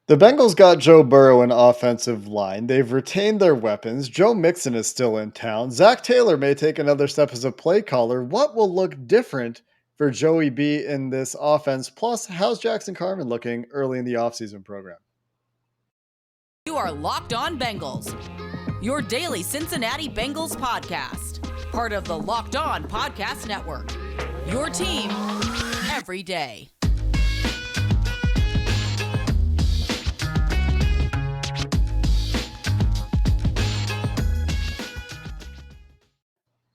The Bengals got Joe Burrow in offensive line. They've retained their weapons. Joe Mixon is still in town. Zach Taylor may take another step as a play caller. What will look different for Joey B in this offense? Plus, how's Jackson Carman looking early in the offseason program? You are Locked On Bengals, your daily Cincinnati Bengals podcast. Part of the Locked On Podcast Network, your team every day.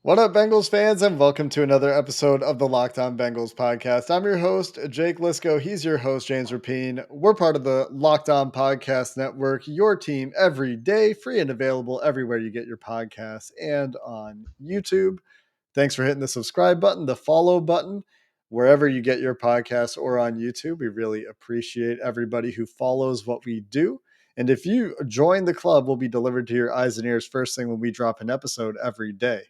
What up, Bengals fans, and welcome to another episode of the Locked On Bengals podcast. I'm your host, Jake Liscow. He's your host, James Rapien. We're part of the Locked On Podcast Network, your team every day, free and available everywhere you get your podcasts and on YouTube. Thanks for hitting the subscribe button, the follow button, wherever you get your podcasts or on YouTube. We really appreciate everybody who follows what we do. And if you join the club, we'll be delivered to your eyes and ears first thing when we drop an episode every day.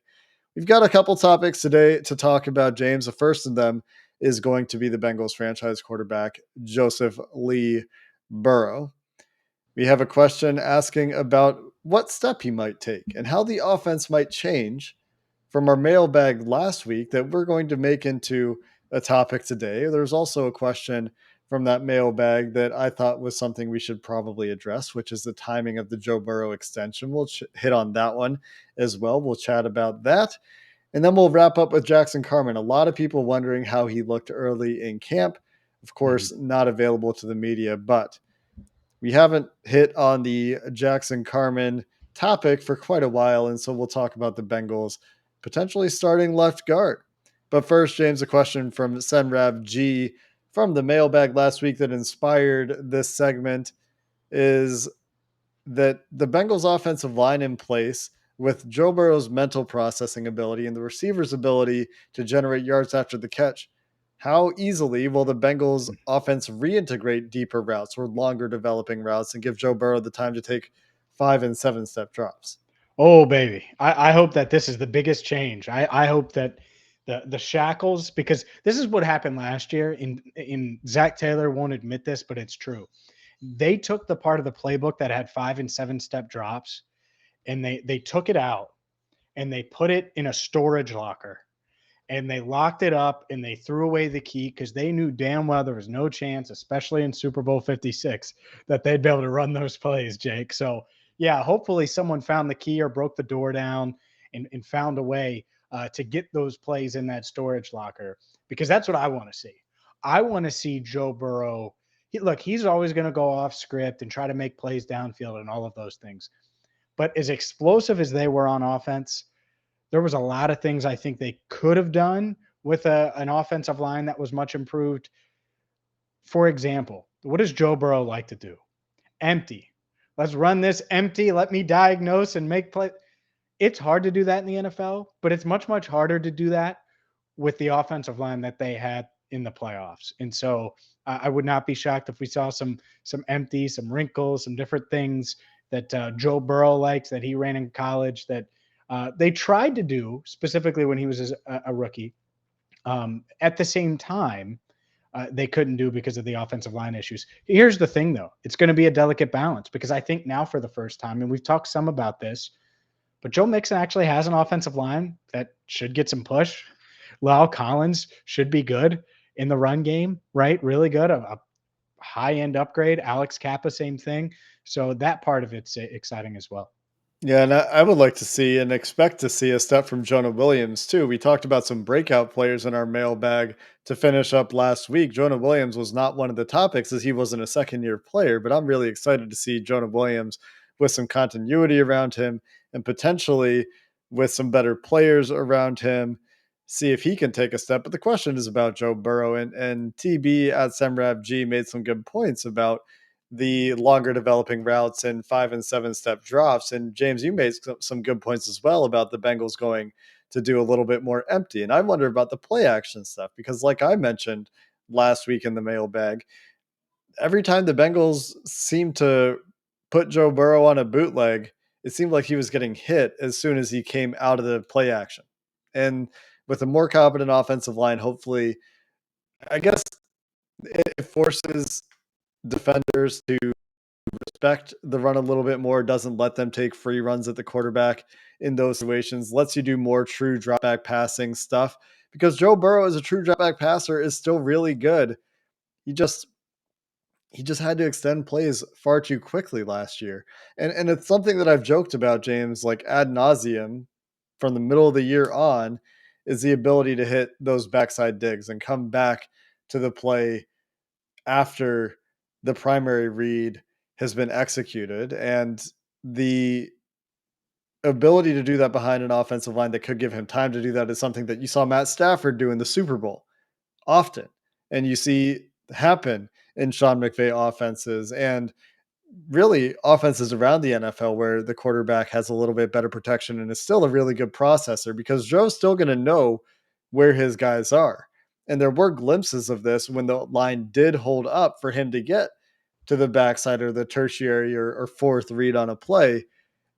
We've got a couple topics today to talk about, James. The first of them is going to be the Bengals franchise quarterback, Joseph Lee Burrow. We have a question asking about what step he might take and how the offense might change from our mailbag last week that we're going to make into a topic today. There's also a question from that mailbag that I thought was something we should probably address, which is the timing of the Joe Burrow extension. We'll hit on that one as well. We'll chat about that. And then we'll wrap up with Jackson Carman. A lot of people wondering how he looked early in camp. Of course, not available to the media, but we haven't hit on the Jackson Carman topic for quite a while. And so we'll talk about the Bengals potentially starting left guard. But first, James, a question from Senrav G from the mailbag last week that inspired this segment is that the Bengals offensive line in place with Joe Burrow's mental processing ability and the receiver's ability to generate yards after the catch, how easily will the Bengals offense reintegrate deeper routes or longer developing routes and give Joe Burrow the time to take 5 and 7 step drops? Oh, baby. I hope that this is the biggest change. I hope that the shackles, because this is what happened last year. In Zach Taylor won't admit this, but it's true. They took the part of the playbook that had 5 and 7 step drops, and they took it out and they put it in a storage locker, and they locked it up and they threw away the key because they knew damn well there was no chance, especially in Super Bowl 56, that they'd be able to run those plays, Jake. So yeah, hopefully someone found the key or broke the door down and found a way to get those plays in that storage locker, because that's what I want to see. I want to see Joe Burrow. He's always going to go off script and try to make plays downfield and all of those things. But as explosive as they were on offense, there was a lot of things I think they could have done with an offensive line that was much improved. For example, what does Joe Burrow like to do? Empty. Let's run this empty. Let me diagnose and make play. It's hard to do that in the NFL, but it's much, much harder to do that with the offensive line that they had in the playoffs. And so I would not be shocked if we saw some empty, some wrinkles, some different things that Joe Burrow likes that he ran in college that they tried to do specifically when he was a rookie. At the same time, they couldn't do because of the offensive line issues. Here's the thing, though. It's going to be a delicate balance because I think now for the first time, and we've talked some about this, but Joe Mixon actually has an offensive line that should get some push. La'el Collins should be good in the run game, right? Really good. A high-end upgrade. Alex Kappa, same thing. So that part of it's exciting as well. Yeah, and I would like to see and expect to see a step from Jonah Williams, too. We talked about some breakout players in our mailbag to finish up last week. Jonah Williams was not one of the topics as he wasn't a second-year player, but I'm really excited to see Jonah Williams with some continuity around him and potentially with some better players around him, see if he can take a step. But the question is about Joe Burrow, and TB at SemRavG made some good points about the longer developing routes and 5 and 7 step drops. And James, you made some good points as well about the Bengals going to do a little bit more empty. And I wonder about the play action stuff because, like I mentioned last week in the mailbag, every time the Bengals seemed to put Joe Burrow on a bootleg, it seemed like he was getting hit as soon as he came out of the play action. And with a more competent offensive line, hopefully, I guess it forces defenders to respect the run a little bit more, doesn't let them take free runs at the quarterback in those situations, lets you do more true drop back passing stuff because Joe Burrow as a true drop back passer is still really good. He just he just had to extend plays far too quickly last year. And it's something that I've joked about, James, like ad nauseum from the middle of the year on, is the ability to hit those backside digs and come back to the play after the primary read has been executed. And the ability to do that behind an offensive line that could give him time to do that is something that you saw Matt Stafford do in the Super Bowl often. And you see happen in Sean McVay offenses and really offenses around the NFL where the quarterback has a little bit better protection and is still a really good processor because Joe's still going to know where his guys are. And there were glimpses of this when the line did hold up for him to get to the backside or the tertiary or fourth read on a play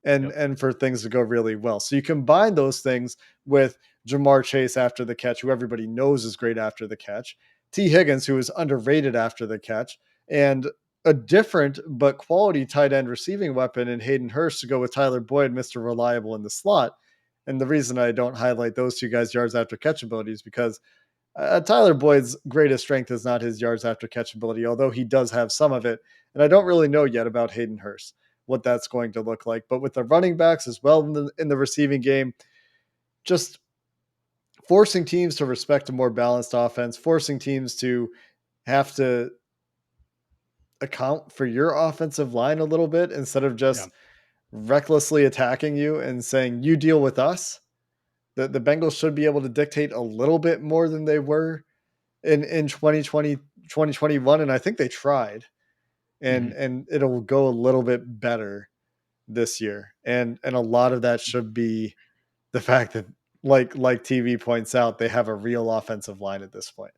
Yep. and for things to go really well. So you combine those things with Jamar Chase after the catch, who everybody knows is great after the catch, T. Higgins, who is underrated after the catch, and a different but quality tight end receiving weapon in Hayden Hurst to go with Tyler Boyd, Mr. Reliable in the slot. And the reason I don't highlight those two guys' yards after catch ability is because Tyler Boyd's greatest strength is not his yards after catch ability, although he does have some of it. And I don't really know yet about Hayden Hurst, what that's going to look like. But with the running backs as well in the receiving game, just forcing teams to respect a more balanced offense, forcing teams to have to account for your offensive line a little bit instead of Yeah. just recklessly attacking you and saying, you deal with us. The Bengals should be able to dictate a little bit more than they were in 2020, 2021. And I think they tried. Hmm. And it'll go a little bit better this year. And a lot of that should be the fact that like TV points out, they have a real offensive line at this point.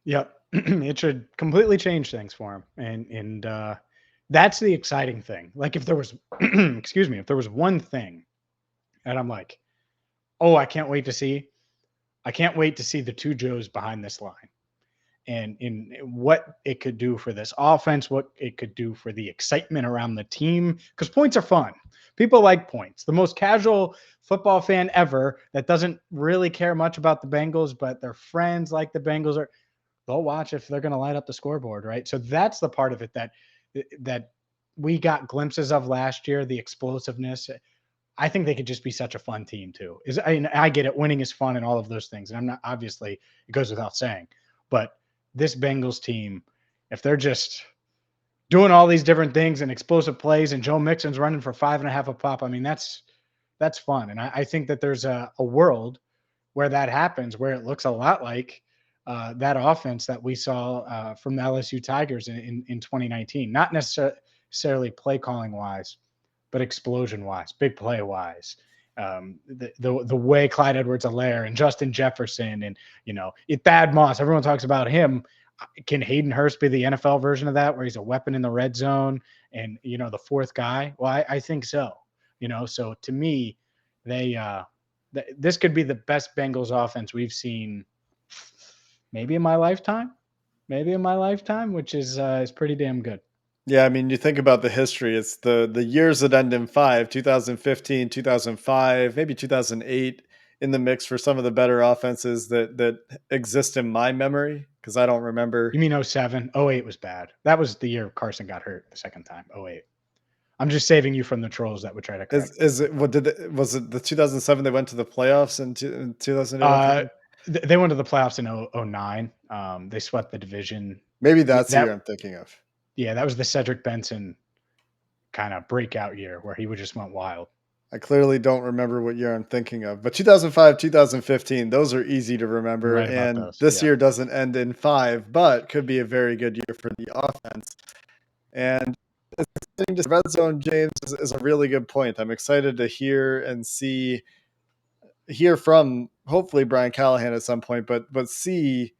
Yep. It should completely change things for him. And that's the exciting thing. Like if there was excuse me, if there was one thing and I'm like, oh, I can't wait to see the two Joes behind this line and in what it could do for this offense, what it could do for the excitement around the team. Because points are fun. People like points. The most casual football fan ever that doesn't really care much about the Bengals, but their friends like the Bengals are they'll watch if they're going to light up the scoreboard, right? So that's the part of it that we got glimpses of last year, the explosiveness. I think they could just be such a fun team too. I get it, winning is fun and all of those things, and I'm not obviously it goes without saying, but this Bengals team, if they're just doing all these different things and explosive plays, and Joe Mixon's running for 5.5 a pop, I mean that's fun, and I think that there's a world where that happens, where it looks a lot like that offense that we saw from the LSU Tigers in 2019. Not necessarily play calling wise, but explosion wise, big play wise. The way Clyde Edwards-Helaire and Justin Jefferson and Thad Moss, everyone talks about him. Can Hayden Hurst be the NFL version of that, where he's a weapon in the red zone and the fourth guy? Well, I think so. So to me, they this could be the best Bengals offense we've seen maybe in my lifetime, which is pretty damn good. Yeah, I mean, you think about the history, it's the years that end in 5, 2015, 2005, maybe 2008 in the mix for some of the better offenses that exist in my memory because I don't remember. You mean 07? 08 was bad. That was the year Carson got hurt the second time. 08. I'm just saving you from the trolls that would try to correct me. Is it what did it, was it the 2007 they went to the playoffs in 2008? I'm Uh, thinking they went to the playoffs in 09. They swept the division. maybe that's the year That I'm thinking of. Yeah, that was the Cedric Benson kind of breakout year where he would just went wild. I clearly don't remember what year I'm thinking of, but 2005, 2015, those are easy to remember. Right about And those. this Yeah. year doesn't end in 5, but could be a very good year for the offense. And getting to red zone, James, is a really good point. I'm excited to hear from hopefully Brian Callahan at some point, but see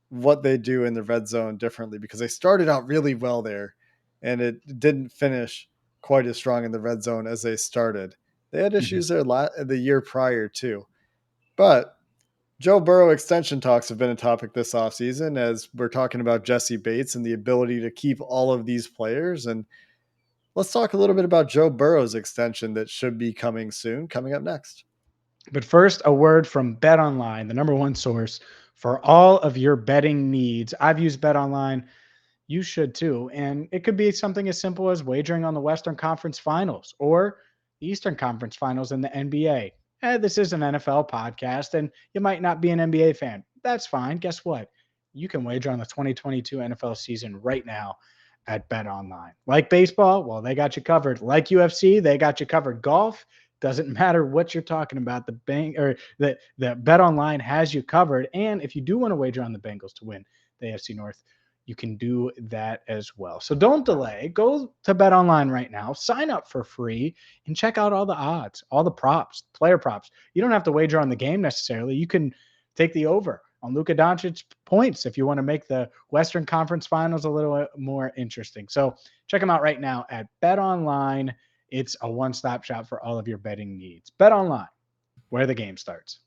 what they do in the red zone differently because they started out really well there and it didn't finish quite as strong in the red zone as they started. They had Mhm. issues there the year prior too. But Joe Burrow extension talks have been a topic this offseason as we're talking about Jesse Bates and the ability to keep all of these players. And Let's talk a little bit about Joe Burrow's extension that should be coming soon, coming up next. But first, a word from BetOnline, the number one source for all of your betting needs. I've used BetOnline. You should too. And it could be something as simple as wagering on the Western Conference Finals or the Eastern Conference Finals in the NBA. This is an NFL podcast, and you might not be an NBA fan. That's fine. Guess what? You can wager on the 2022 NFL season right now at BetOnline. Like baseball, well, they got you covered. Like UFC, they got you covered. Golf, doesn't matter what you're talking about. The BetOnline has you covered. And if you do want to wager on the Bengals to win the AFC North, you can do that as well. So don't delay. Go to BetOnline right now. Sign up for free and check out all the odds, all the props, player props. You don't have to wager on the game necessarily. You can take the over on Luka Doncic's points if you want to make the Western Conference Finals a little more interesting. So check them out right now at BetOnline. It's a one-stop shop for all of your betting needs. BetOnline, where the game starts.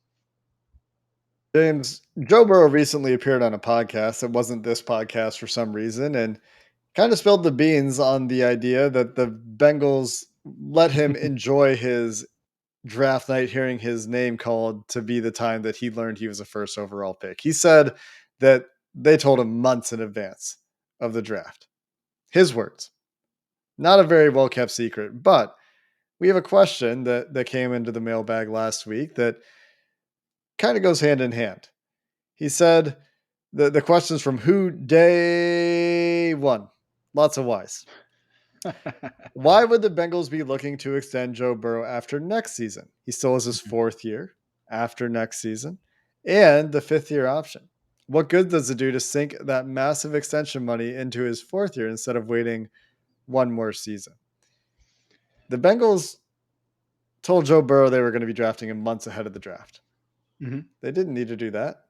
James, Joe Burrow recently appeared on a podcast. It wasn't this podcast for some reason, and kind of spilled the beans on the idea that the Bengals let him enjoy his draft night, hearing his name called, to be the time that he learned he was a first overall pick. He said that they told him months in advance of the draft. His words. Not a very well kept secret, but we have a question that came into the mailbag last week that kind of goes hand in hand. He said the question's from who day one. Lots of whys. Why would the Bengals be looking to extend Joe Burrow after next season? He still has his fourth year after next season and the fifth year option. What good does it do to sink that massive extension money into his fourth year instead of waiting one more season? The Bengals told Joe Burrow they were going to be drafting him months ahead of the draft. Mm-hmm. They didn't need to do that.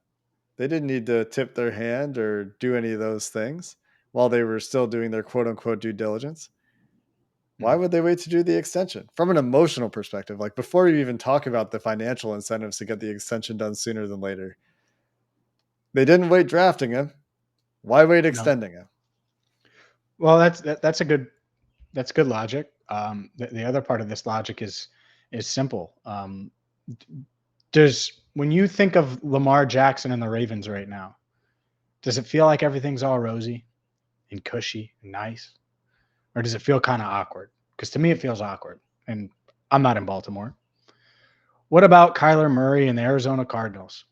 They didn't need to tip their hand or do any of those things while they were still doing their quote unquote due diligence. Why would they wait to do the extension? From an emotional perspective, like before you even talk about the financial incentives to get the extension done sooner than later, they didn't wait drafting him. Why wait extending him? Well, that's good logic. The other part of this logic is simple. When you think of Lamar Jackson and the Ravens right now, does it feel like everything's all rosy and cushy and nice? Or does it feel kind of awkward? Because to me, it feels awkward. And I'm not in Baltimore. What about Kyler Murray and the Arizona Cardinals?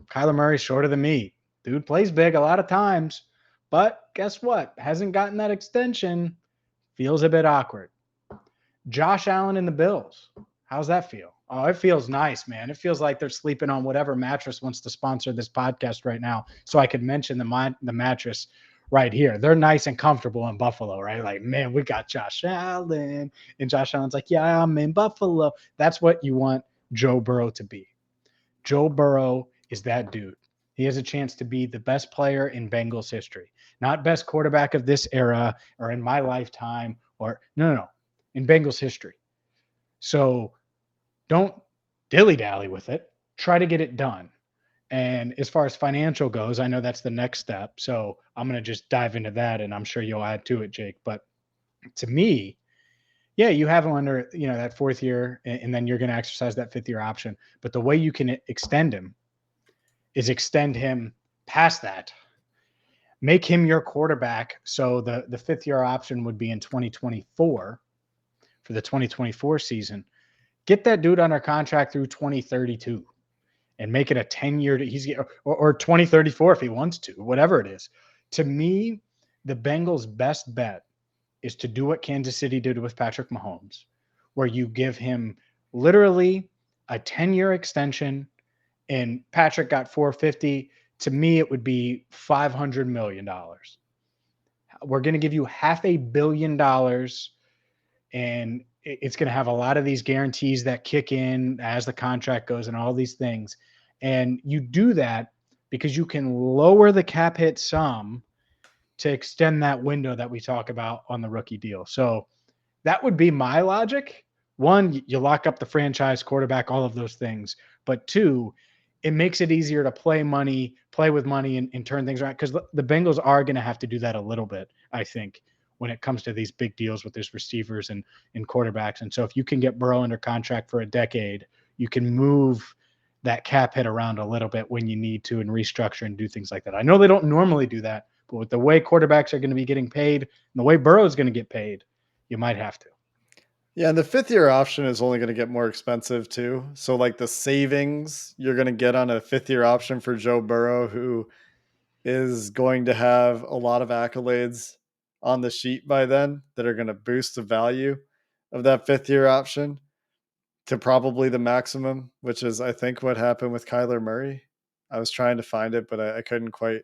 Kyler Murray's shorter than me. Dude plays big a lot of times. But guess what? Hasn't gotten that extension. Feels a bit awkward. Josh Allen and the Bills. How's that feel? Oh, it feels nice, man. It feels like they're sleeping on whatever mattress wants to sponsor this podcast right now. So I could mention the mattress right here. They're nice and comfortable in Buffalo, right? Like, man, we got Josh Allen. And Josh Allen's like, yeah, I'm in Buffalo. That's what you want Joe Burrow to be. Joe Burrow is that dude. He has a chance to be the best player in Bengals history. Not best quarterback of this era or in my lifetime or no, in Bengals history. So don't dilly-dally with it. Try to get it done. And as far as financial goes, I know that's the next step. So I'm going to just dive into that, and I'm sure you'll add to it, Jake. But to me, yeah, you have him under, that fourth year, and then you're going to exercise that fifth year option. But the way you can extend him is extend him past that. Make him your quarterback. So the fifth year option would be in 2024 for the 2024 season. Get that dude under contract through 2032 and make it a 10-year or 2034 if he wants to, whatever it is. To me, the Bengals' best bet is to do what Kansas City did with Patrick Mahomes, where you give him literally a 10-year extension and Patrick got $450. To me, it would be $500 million. We're going to give you $500 million, and it's going to have a lot of these guarantees that kick in as the contract goes and all these things. And you do that because you can lower the cap hit some to extend that window that we talk about on the rookie deal. So that would be my logic. One, you lock up the franchise quarterback, all of those things. But two, it makes it easier to play with money and turn things around, because the Bengals are going to have to do that a little bit, I think, when it comes to these big deals with these receivers and quarterbacks. And so if you can get Burrow under contract for a decade, you can move that cap hit around a little bit when you need to and restructure and do things like that. I know they don't normally do that, but with the way quarterbacks are going to be getting paid and the way Burrow is going to get paid, you might have to. Yeah, and the 5th-year option is only going to get more expensive too. So like the savings you're going to get on a 5th-year option for Joe Burrow, who is going to have a lot of accolades on the sheet by then that are going to boost the value of that 5th-year option to probably the maximum, which is I think what happened with Kyler Murray. I was trying to find it, but I couldn't quite.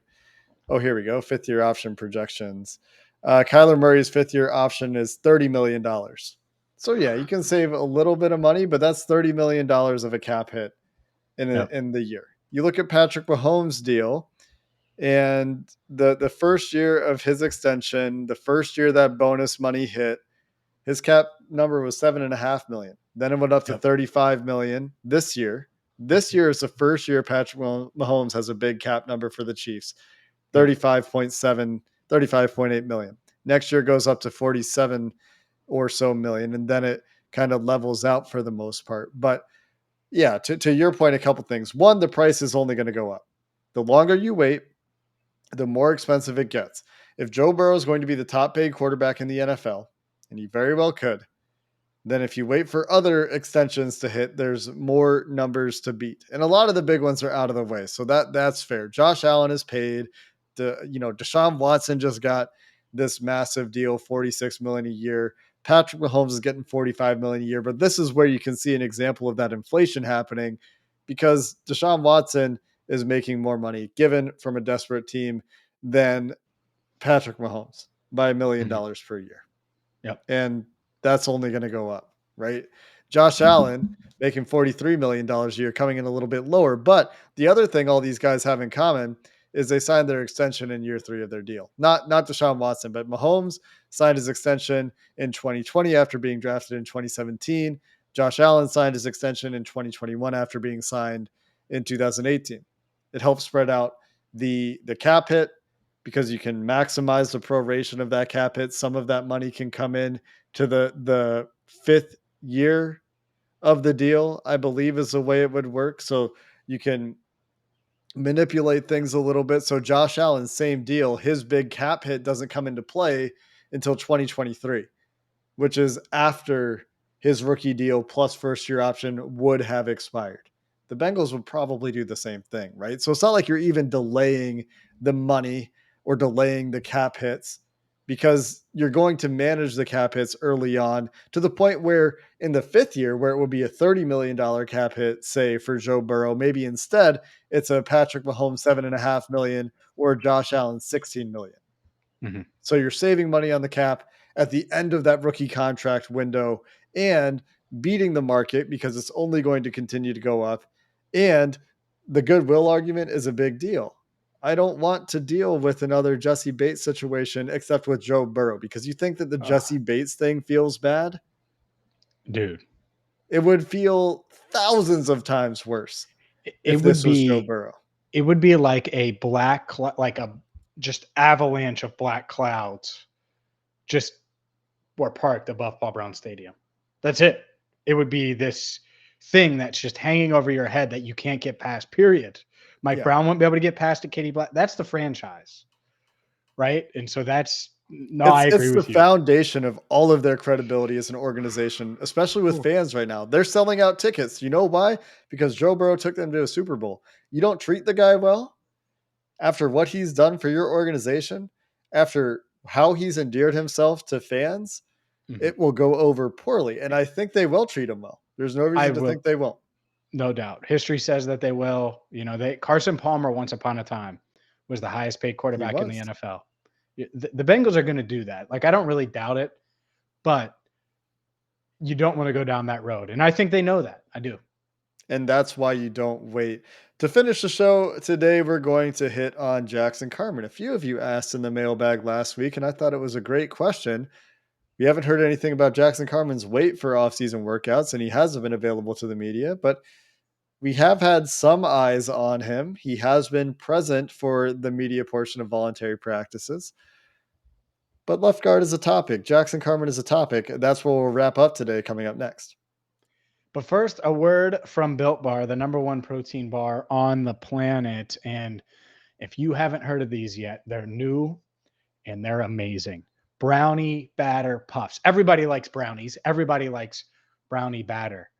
Oh, here we go. 5th-year option projections. Kyler Murray's 5th-year option is $30 million. So yeah, you can save a little bit of money, but that's $30 million of a cap hit Yep. in the year. You look at Patrick Mahomes' deal, and the first year of his extension, the first year that bonus money hit, his cap number was 7.5 million. Then it went up to Yep. 35 million this year. This year is the first year Patrick Mahomes has a big cap number for the Chiefs. 35.7, 35.8 million. Next year goes up to 47 or so million, and then it kind of levels out for the most part. But yeah, to your point, a couple things. One, the price is only going to go up. The longer you wait, the more expensive it gets. If Joe Burrow is going to be the top paid quarterback in the NFL, and he very well could, then if you wait for other extensions to hit, there's more numbers to beat. And a lot of the big ones are out of the way. So that's fair. Josh Allen is paid. Deshaun Watson just got this massive deal, 46 million a year. Patrick Mahomes is getting 45 million a year. But this is where you can see an example of that inflation happening, because Deshaun Watson is making more money given from a desperate team than Patrick Mahomes by $1 million per year. Yep. And that's only going to go up, right? Josh Allen making $43 million a year, coming in a little bit lower. But the other thing all these guys have in common is they signed their extension in year 3 of their deal. Not Deshaun Watson, but Mahomes signed his extension in 2020 after being drafted in 2017. Josh Allen signed his extension in 2021 after being signed in 2018. It helps spread out the cap hit, because you can maximize the proration of that cap hit. Some of that money can come in to the 5th year of the deal, I believe is the way it would work. So you can manipulate things a little bit. So Josh Allen, same deal. His big cap hit doesn't come into play until 2023, which is after his rookie deal plus first year option would have expired. The Bengals would probably do the same thing, right? So it's not like you're even delaying the money or delaying the cap hits, because you're going to manage the cap hits early on to the point where in the 5th year, where it would be a $30 million cap hit, say for Joe Burrow, maybe instead it's a Patrick Mahomes 7.5 million or Josh Allen 16 million. Mm-hmm. So you're saving money on the cap at the end of that rookie contract window and beating the market, because it's only going to continue to go up. And the goodwill argument is a big deal. I don't want to deal with another Jesse Bates situation except with Joe Burrow, because you think that the Jesse Bates thing feels bad? Dude, It would feel thousands of times worse it if would this was Joe be Burrow. it would be like a like a just avalanche of black clouds just were parked above Paul Brown Stadium. That's it. It would be this thing that's just hanging over your head that you can't get past, period. Mike Brown won't be able to get past it. Katie Black. That's the franchise, right? And so I agree It's the with you. foundation of all of their credibility as an organization, especially with fans right now. They're selling out tickets. You know why? Because Joe Burrow took them to a Super Bowl. You don't treat the guy well after what he's done for your organization, after how he's endeared himself to fans, it will go over poorly. And I think they will treat him well. There's no reason to think they won't. No doubt. History says that they will. Carson Palmer, once upon a time, was the highest paid quarterback in the NFL. The Bengals are going to do that. Like, I don't really doubt it, but you don't want to go down that road. And I think they know that. I do. And that's why you don't wait. To finish the show today, we're going to hit on Jackson Carman. A few of you asked in the mailbag last week, and I thought it was a great question. We haven't heard anything about Jackson Carman's weight for offseason workouts, and he hasn't been available to the media, but we have had some eyes on him. He has been present for the media portion of voluntary practices. But left guard is a topic. Jackson Carman is a topic. That's where we'll wrap up today, coming up next. But first, a word from Built Bar, the number one protein bar on the planet. And if you haven't heard of these yet, they're new and they're amazing. Brownie batter puffs. Everybody likes brownies. Everybody likes brownie batter.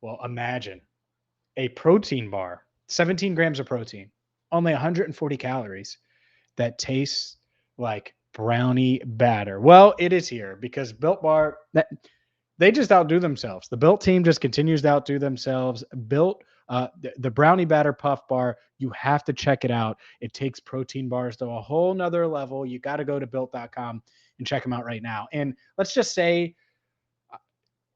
Well, imagine a protein bar, 17 grams of protein, only 140 calories, that tastes like brownie batter. Well, it is here because Built Bar, they just outdo themselves. The Built team just continues to outdo themselves. Built, the brownie batter puff bar, you have to check it out. It takes protein bars to a whole nother level. You got to go to built.com and check them out right now. And let's just say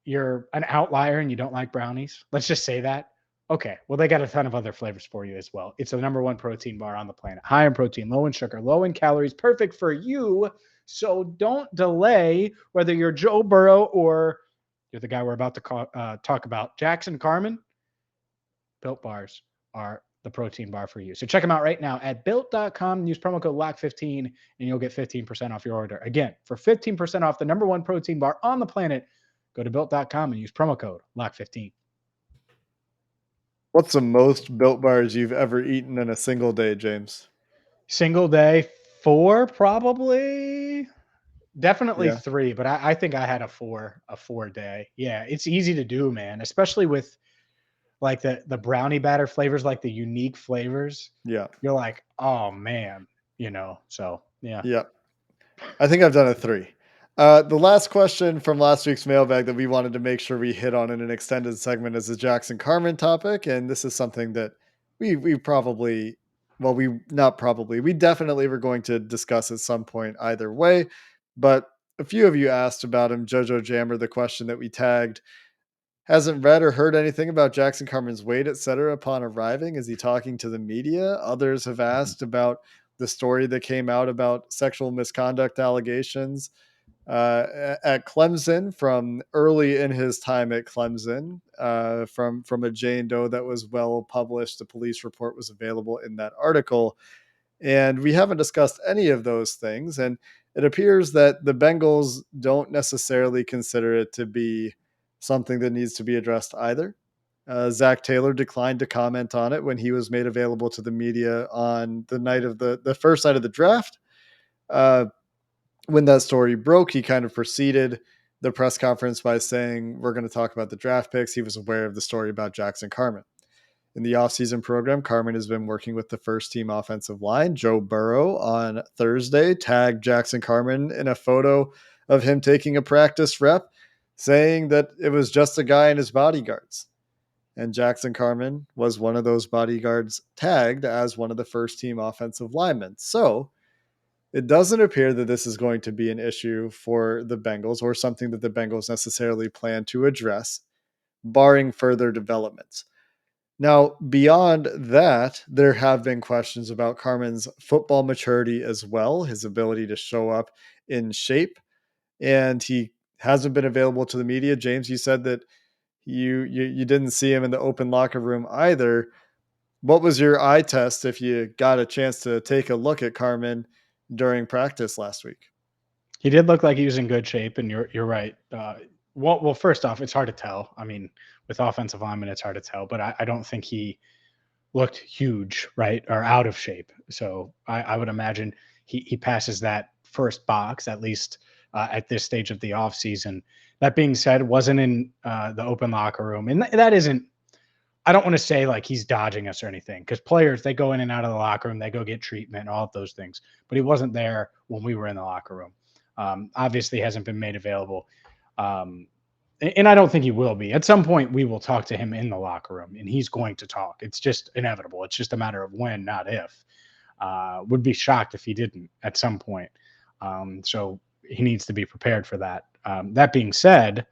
you're an outlier and you don't like brownies. Let's just say that. Okay, well, they got a ton of other flavors for you as well. It's the number one protein bar on the planet. High in protein, low in sugar, low in calories, perfect for you. So don't delay, whether you're Joe Burrow or you're the guy we're about to talk about, Jackson Carman. Built bars are the protein bar for you. So check them out right now at built.com. Use promo code LOCK15 and you'll get 15% off your order. Again, for 15% off the number one protein bar on the planet, go to built.com and use promo code LOCK15. What's the most Built Bars you've ever eaten in a single day, James? Single day, 4 probably. Definitely Yeah. 3, but I think I had a 4 day. Yeah, it's easy to do, man, especially with like the brownie batter flavors, like the unique flavors. Yeah. You're like, oh man, so yeah. Yeah. I think I've done a 3. The last question from last week's mailbag that we wanted to make sure we hit on in an extended segment is the Jackson Carman topic. And this is something that we probably, well, we definitely were going to discuss at some point either way. But a few of you asked about him. Jojo Jammer, the question that we tagged, hasn't read or heard anything about Jackson Carman's weight, etc. upon arriving. Is he talking to the media? Others have asked about the story that came out about sexual misconduct allegations at Clemson from early in his time at Clemson, from a Jane Doe that was well published. The police report was available in that article. And we haven't discussed any of those things. And it appears that the Bengals don't necessarily consider it to be something that needs to be addressed either. Zach Taylor declined to comment on it when he was made available to the media on the night of the first night of the draft. When that story broke, he kind of preceded the press conference by saying, we're going to talk about the draft picks. He was aware of the story about Jackson Carman. In the offseason program, Carman has been working with the first team offensive line. Joe Burrow on Thursday tagged Jackson Carman in a photo of him taking a practice rep, saying that it was just a guy and his bodyguards. And Jackson Carman was one of those bodyguards tagged as one of the first team offensive linemen. So it doesn't appear that this is going to be an issue for the Bengals or something that the Bengals necessarily plan to address, barring further developments. Now, beyond that, there have been questions about Carman's football maturity as well, his ability to show up in shape, and he hasn't been available to the media. James, you said that you didn't see him in the open locker room either. What was your eye test if you got a chance to take a look at Carman during practice last week? He did look like he was in good shape, and you're right. Well, first off, it's hard to tell. I mean, with offensive linemen, it's hard to tell, but I don't think he looked huge, right, or out of shape. So I would imagine he passes that first box, at least at this stage of the offseason. That being said, wasn't in the open locker room. And that isn't, I don't want to say like he's dodging us or anything, because players, they go in and out of the locker room, they go get treatment, all of those things. But he wasn't there when we were in the locker room. Obviously hasn't been made available. And I don't think he will be. At some point, we will talk to him in the locker room, and he's going to talk. It's just inevitable. It's just a matter of when, not if. Would be shocked if he didn't at some point. So he needs to be prepared for that. That being said,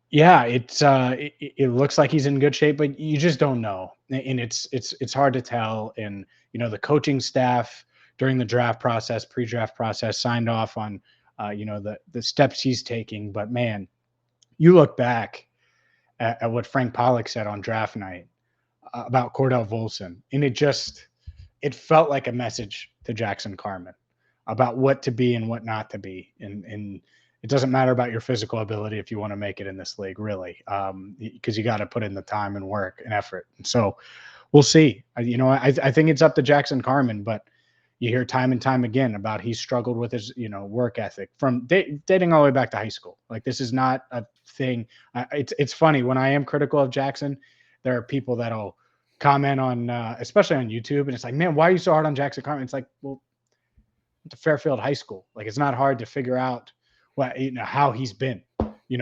yeah, it looks like he's in good shape, but you just don't know, and it's hard to tell. And the coaching staff during the draft process, pre-draft process, signed off on the steps he's taking. But man, you look back at what Frank Pollock said on draft night about Cordell Volson, and it felt like a message to Jackson Carman. about what to be and what not to be. And it doesn't matter about your physical ability if you want to make it in this league, really, because you got to put in the time and work and effort. And so we'll see. I think it's up to Jackson Carman, but you hear time and time again about he's struggled with his, work ethic from dating all the way back to high school. Like, this is not a thing. It's funny when I am critical of Jackson, there are people that'll comment on, especially on YouTube, and it's like, man, why are you so hard on Jackson Carman? It's like, well, to Fairfield High School. Like, it's not hard to figure out how he's been,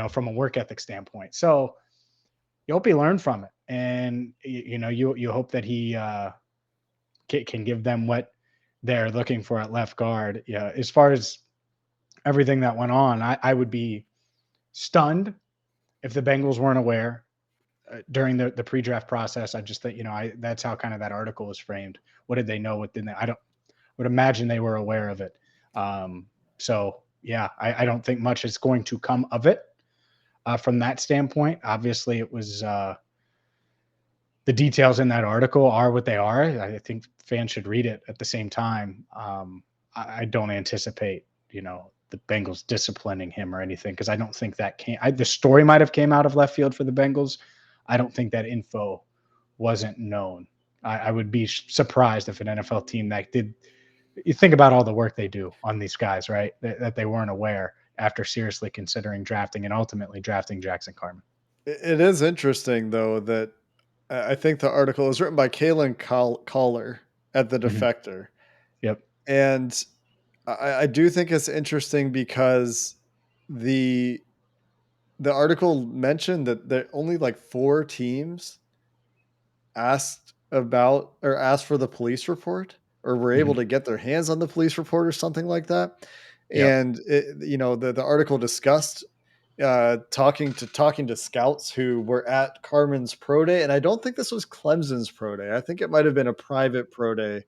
from a work ethic standpoint. So you hope he learned from it. And, you hope that he can give them what they're looking for at left guard. Yeah. As far as everything that went on, I would be stunned if the Bengals weren't aware during the pre-draft process. I just think, that's how kind of that article was framed. What did they know? What didn't they? Would imagine they were aware of it. So yeah, I don't think much is going to come of it from that standpoint. Obviously it was, the details in that article are what they are. I think fans should read it at the same time. I don't anticipate, the Bengals disciplining him or anything, because I don't think that the story might have came out of left field for the Bengals. I don't think that info wasn't known. I would be surprised if an NFL team that did. You think about all the work they do on these guys, right? That they weren't aware after seriously considering drafting and ultimately drafting Jackson Carman. It is interesting, though, that I think the article was written by Kalen Caller at The Defector. Yep. And I do think it's interesting because the article mentioned that there only like 4 teams asked for the police report, or were able to get their hands on the police report or something like that. Yep. And the article discussed talking to scouts who were at Carman's pro day. And I don't think this was Clemson's pro day. I think it might have been a private pro day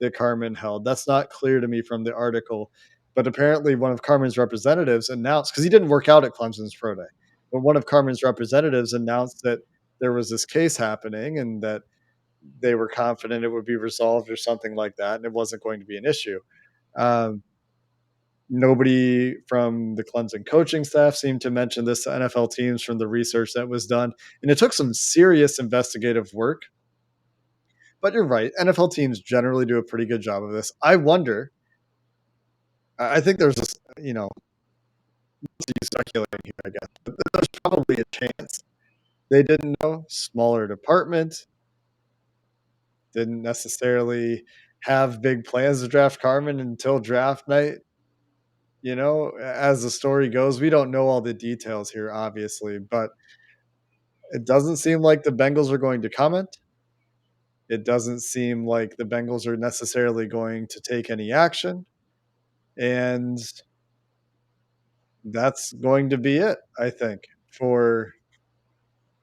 that Carman held. That's not clear to me from the article, but apparently one of Carman's representatives announced, because he didn't work out at Clemson's pro day, but one of Carman's representatives announced that there was this case happening and that they were confident it would be resolved or something like that, and it wasn't going to be an issue. Nobody from the Clemson coaching staff seemed to mention this to NFL teams from the research that was done. And it took some serious investigative work. But you're right. NFL teams generally do a pretty good job of this. I wonder, I think there's this, speculating here, I guess, but there's probably a chance they didn't know. Smaller department, didn't necessarily have big plans to draft Carman until draft night. As the story goes, we don't know all the details here, obviously, but it doesn't seem like the Bengals are going to comment. It doesn't seem like the Bengals are necessarily going to take any action. And that's going to be it, I think, for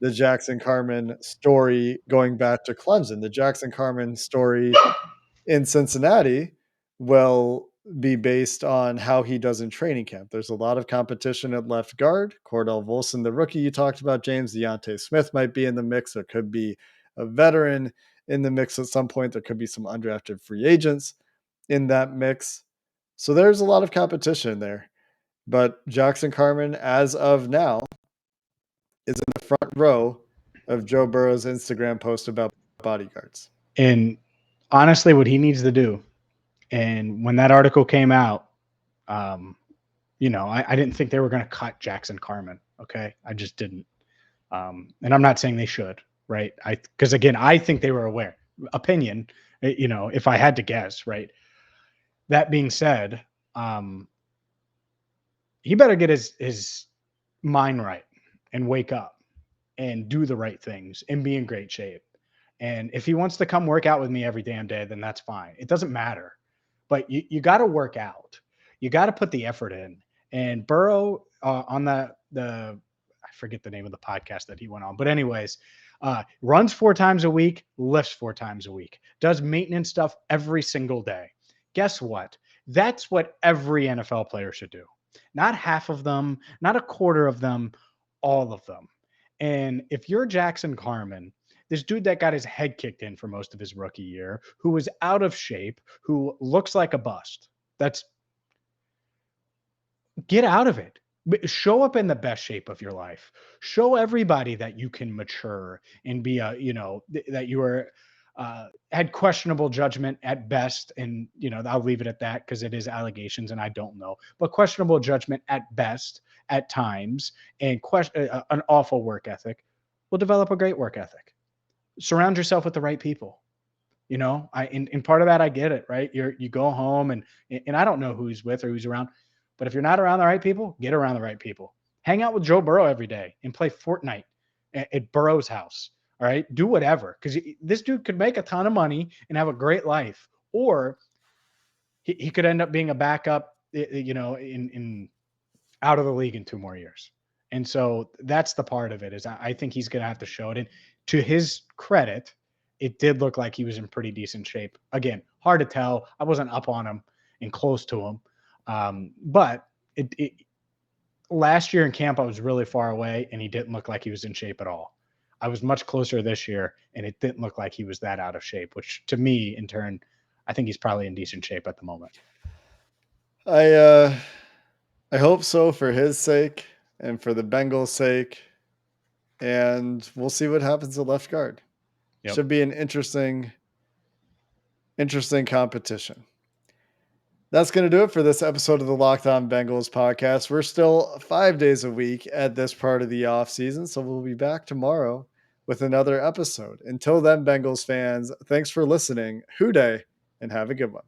the Jackson Carman story going back to Clemson. The Jackson Carman story in Cincinnati will be based on how he does in training camp. There's a lot of competition at left guard. Cordell Volson, the rookie you talked about, James, Deontay Smith might be in the mix. There could be a veteran in the mix at some point. There could be some undrafted free agents in that mix. So there's a lot of competition there. But Jackson Carman, as of now, is in the front row of Joe Burrow's Instagram post about bodyguards. And honestly, what he needs to do, and when that article came out, I didn't think they were going to cut Jackson Carman. Okay. I just didn't. And I'm not saying they should, right? Because again, I think they were aware. Opinion, if I had to guess, right? That being said, he better get his mind right and wake up and do the right things and be in great shape. And if he wants to come work out with me every damn day, then that's fine. It doesn't matter. But you got to work out. You got to put the effort in. And Burrow on I forget the name of the podcast that he went on. But anyways, runs 4 times a week, lifts 4 times a week, does maintenance stuff every single day. Guess what? That's what every NFL player should do. Not half of them, not a quarter of them, all of them. And if you're Jackson Carman, this dude that got his head kicked in for most of his rookie year, who was out of shape, who looks like a bust, Get out of it. Show up in the best shape of your life. Show everybody that you can mature and be that you are had questionable judgment at best. And, I'll leave it at that because it is allegations and I don't know, but questionable judgment at best at times, and an awful work ethic. Will develop a great work ethic. Surround yourself with the right people. In part of that, I get it, right? You go home and I don't know who he's with or who's around, but if you're not around the right people, get around the right people. Hang out with Joe Burrow every day and play Fortnite at Burrow's house. All right. Do whatever. Because this dude could make a ton of money and have a great life. Or he could end up being a backup, in out of the league in 2 more years. And so that's the part of it, is I think he's going to have to show it. And to his credit, it did look like he was in pretty decent shape. Again, hard to tell. I wasn't up on him and close to him. But last year in camp, I was really far away and he didn't look like he was in shape at all. I was much closer this year and it didn't look like he was that out of shape, which to me, in turn, I think he's probably in decent shape at the moment. I hope so, for his sake and for the Bengals' sake. And we'll see what happens at left guard. Yep. Should be an interesting competition. That's going to do it for this episode of the Locked On Bengals podcast. We're still 5 days a week at this part of the offseason, so we'll be back tomorrow with another episode. Until then, Bengals fans, thanks for listening. Hoo day, and have a good one.